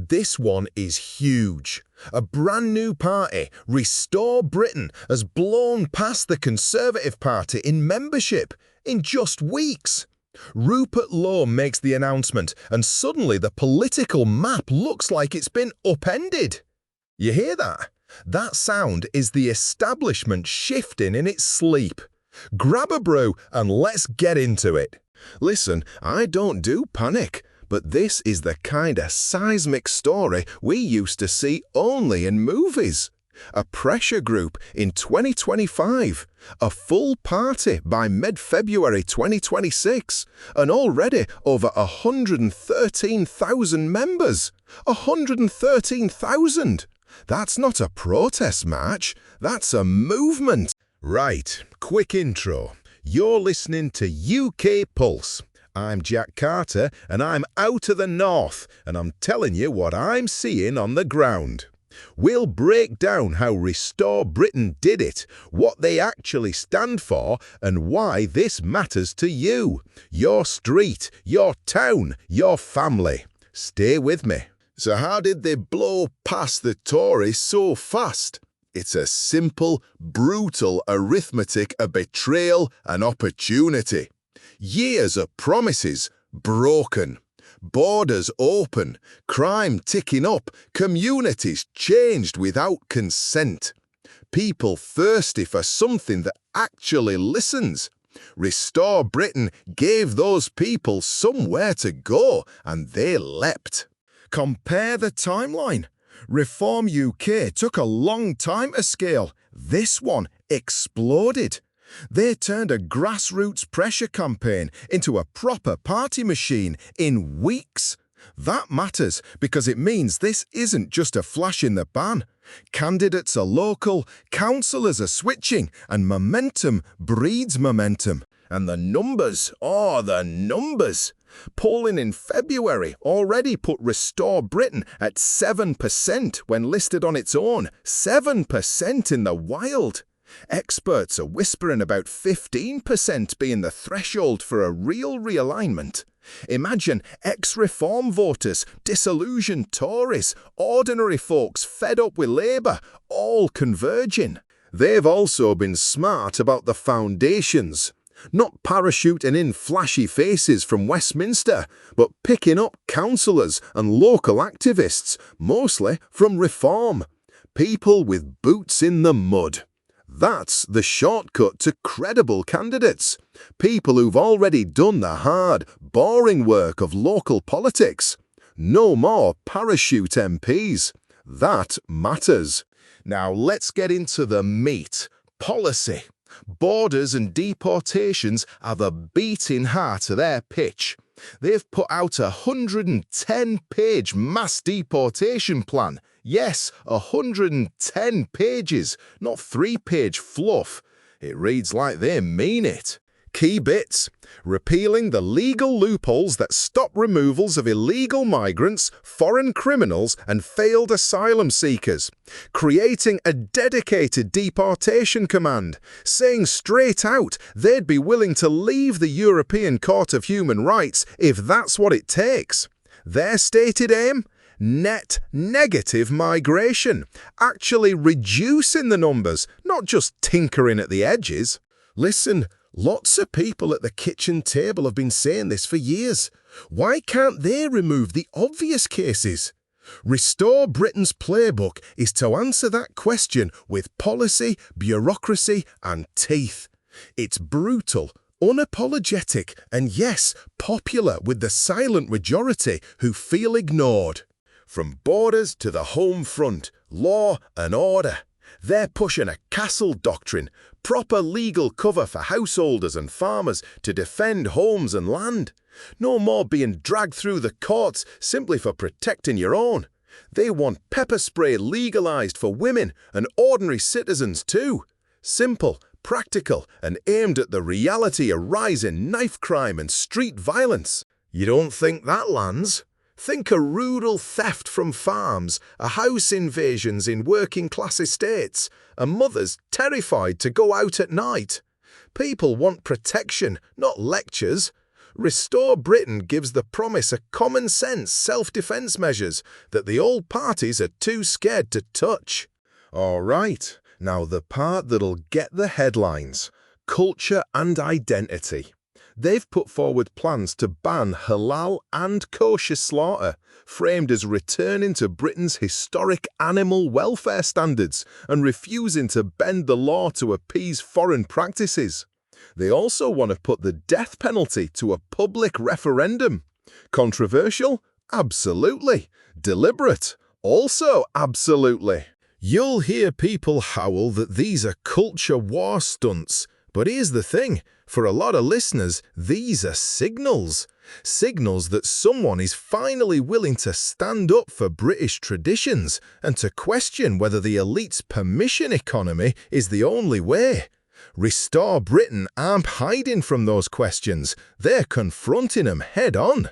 This one is huge. A brand new party, Restore Britain, has blown past the Conservative Party in membership in just weeks. Rupert Lowe makes the announcement, and suddenly the political map looks like it's been upended. You hear that? That sound is the establishment shifting in its sleep. Grab a brew and let's get into it. Listen, I don't do panic, but this is the kind of seismic story we used to see only in movies. A pressure group in 2025, a full party by mid-February 2026, and already over 113,000 members. 113,000! That's not a protest march, that's a movement. Right, quick intro. You're listening to UK Pulse. I'm Jack Carter, and I'm out of the north, and I'm telling you what I'm seeing on the ground. We'll break down how Restore Britain did it, what they actually stand for, and why this matters to you, your street, your town, your family. Stay with me. So how did they blow past the Tories so fast? It's a simple, brutal arithmetic of betrayal and opportunity. Years of promises broken. Borders open, crime ticking up, communities changed without consent. People thirsty for something that actually listens. Restore Britain gave those people somewhere to go, and they leapt. Compare the timeline. Reform UK took a long time to scale. This one exploded. They turned a grassroots pressure campaign into a proper party machine in weeks. That matters because it means this isn't just a flash in the pan. Candidates are local, councillors are switching, and momentum breeds momentum. And the numbers, the numbers. Polling in February already put Restore Britain at 7% when listed on its own. 7% in the wild. Experts are whispering about 15% being the threshold for a real realignment. Imagine ex-reform voters, disillusioned Tories, ordinary folks fed up with Labour, all converging. They've also been smart about the foundations. Not parachuting in flashy faces from Westminster, but picking up councillors and local activists, mostly from Reform. People with boots in the mud. That's the shortcut to credible candidates. People who've already done the hard, boring work of local politics. No more parachute MPs. That matters. Now let's get into the meat. Policy. Borders and deportations are the beating heart of their pitch. They've put out a 110-page mass deportation plan. Yes, 110 pages, not 3-page fluff. It reads like they mean it. Key bits: repealing the legal loopholes that stop removals of illegal migrants, foreign criminals, and failed asylum seekers. Creating a dedicated deportation command, saying straight out they'd be willing to leave the European Court of Human Rights if that's what it takes. Their stated aim? Net negative migration, actually reducing the numbers, not just tinkering at the edges. Listen, lots of people at the kitchen table have been saying this for years. Why can't they remove the obvious cases? Restore Britain's playbook is to answer that question with policy, bureaucracy, and teeth. It's brutal, unapologetic, and yes, popular with the silent majority who feel ignored. From borders to the home front, law and order. They're pushing a castle doctrine, proper legal cover for householders and farmers to defend homes and land. No more being dragged through the courts simply for protecting your own. They want pepper spray legalised for women and ordinary citizens too. Simple, practical, and aimed at the reality of rising knife crime and street violence. You don't think that lands? Think of rural theft from farms, house invasions in working-class estates, and mothers terrified to go out at night. People want protection, not lectures. Restore Britain gives the promise of common-sense self-defence measures that the old parties are too scared to touch. All right, now the part that'll get the headlines. Culture and identity. They've put forward plans to ban halal and kosher slaughter, framed as returning to Britain's historic animal welfare standards and refusing to bend the law to appease foreign practices. They also want to put the death penalty to a public referendum. Controversial? Absolutely. Deliberate? Also absolutely. You'll hear people howl that these are culture war stunts, but here's the thing. For a lot of listeners, these are signals. Signals that someone is finally willing to stand up for British traditions and to question whether the elite's permission economy is the only way. Restore Britain aren't hiding from those questions. They're confronting them head on.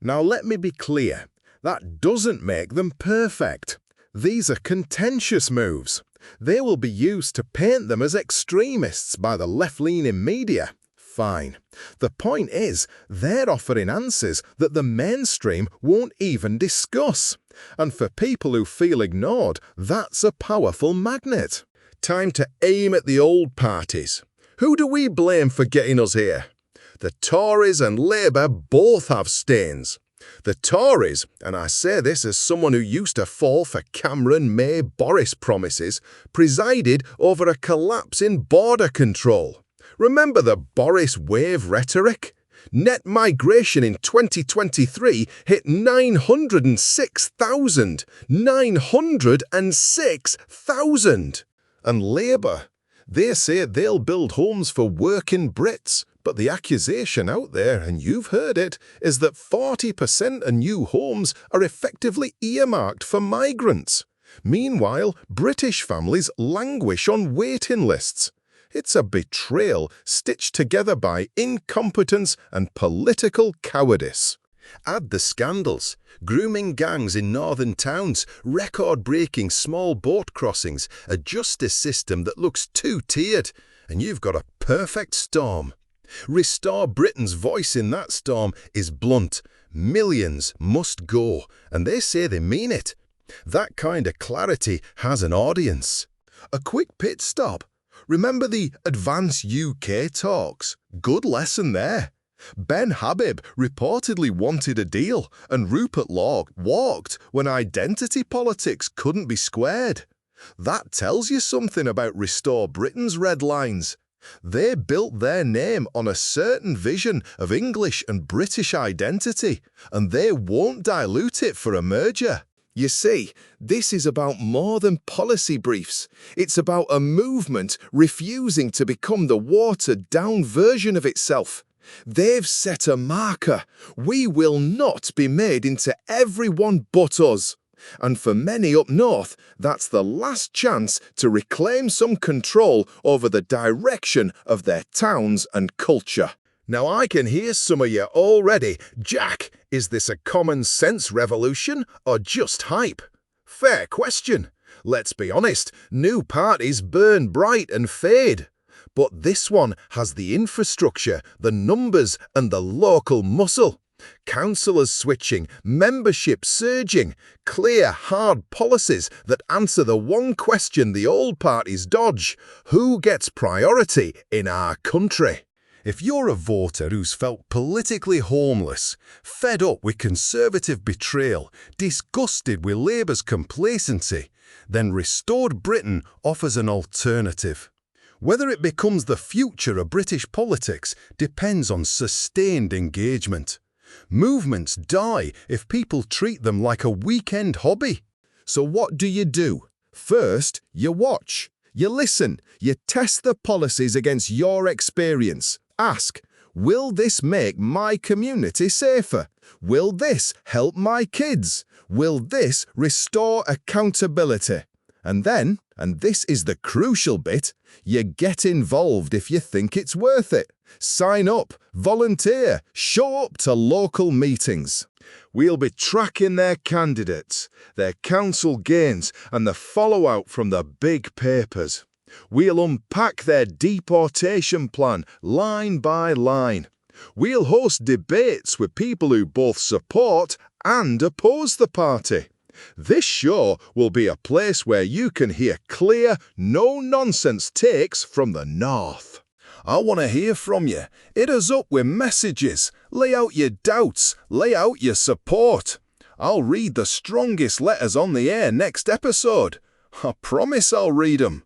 Now let me be clear. That doesn't make them perfect. These are contentious moves. They will be used to paint them as extremists by the left-leaning media. Fine. The point is, they're offering answers that the mainstream won't even discuss. And for people who feel ignored, that's a powerful magnet. Time to aim at the old parties. Who do we blame for getting us here? The Tories and Labour both have stains. The Tories, and I say this as someone who used to fall for Cameron, May, Boris promises, presided over a collapse in border control. Remember the Boris Wave rhetoric? Net migration in 2023 hit 906,000. 906,000! And Labour, they say they'll build homes for working Brits. But the accusation out there, and you've heard it, is that 40% of new homes are effectively earmarked for migrants. Meanwhile, British families languish on waiting lists. It's a betrayal stitched together by incompetence and political cowardice. Add the scandals, grooming gangs in northern towns, record-breaking small boat crossings, a justice system that looks two-tiered, and you've got a perfect storm. Restore Britain's voice in that storm is blunt. Millions must go, and they say they mean it. That kind of clarity has an audience. A quick pit stop. Remember the Advance UK talks? Good lesson there. Ben Habib reportedly wanted a deal, and Rupert Lowe walked when identity politics couldn't be squared. That tells you something about Restore Britain's red lines. They built their name on a certain vision of English and British identity, and they won't dilute it for a merger. You see, this is about more than policy briefs. It's about a movement refusing to become the watered-down version of itself. They've set a marker. We will not be made into everyone but us. And for many up north, that's the last chance to reclaim some control over the direction of their towns and culture. Now I can hear some of you already. Jack, is this a common sense revolution or just hype? Fair question. Let's be honest, new parties burn bright and fade. But this one has the infrastructure, the numbers and the local muscle. Councillors switching, membership surging, clear, hard policies that answer the one question the old parties dodge: who gets priority in our country? If you're a voter who's felt politically homeless, fed up with Conservative betrayal, disgusted with Labour's complacency, then Restored Britain offers an alternative. Whether it becomes the future of British politics depends on sustained engagement. Movements die if people treat them like a weekend hobby. So what do? First, you watch, you listen, you test the policies against your experience. Ask, will this make my community safer? Will this help my kids? Will this restore accountability? And then, and this is the crucial bit, you get involved if you think it's worth it. Sign up, volunteer, show up to local meetings. We'll be tracking their candidates, their council gains, and the fallout from the big papers. We'll unpack their deportation plan line by line. We'll host debates with people who both support and oppose the party. This show will be a place where you can hear clear, no-nonsense takes from the North. I want to hear from you. Hit us up with messages. Lay out your doubts. Lay out your support. I'll read the strongest letters on the air next episode. I promise I'll read them.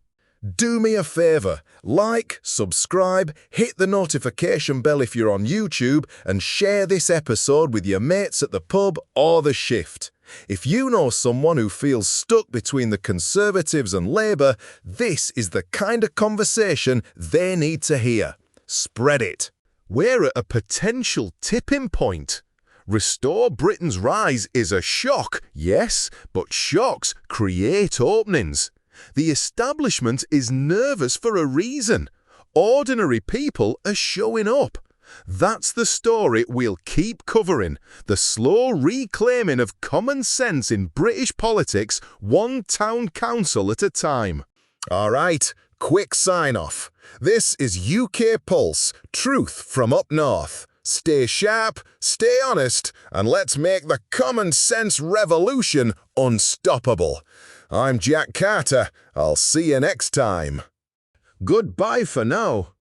Do me a favour, like, subscribe, hit the notification bell if you're on YouTube, and share this episode with your mates at the pub or the shift. If you know someone who feels stuck between the Conservatives and Labour, this is the kind of conversation they need to hear. Spread it. We're at a potential tipping point. Restore Britain's rise is a shock, yes, but shocks create openings. The establishment is nervous for a reason. Ordinary people are showing up. That's the story we'll keep covering, the slow reclaiming of common sense in British politics, one town council at a time. All right, quick sign-off. This is UK Pulse, truth from up north. Stay sharp, stay honest, and let's make the common sense revolution unstoppable. I'm Jack Carter. I'll see you next time. Goodbye for now.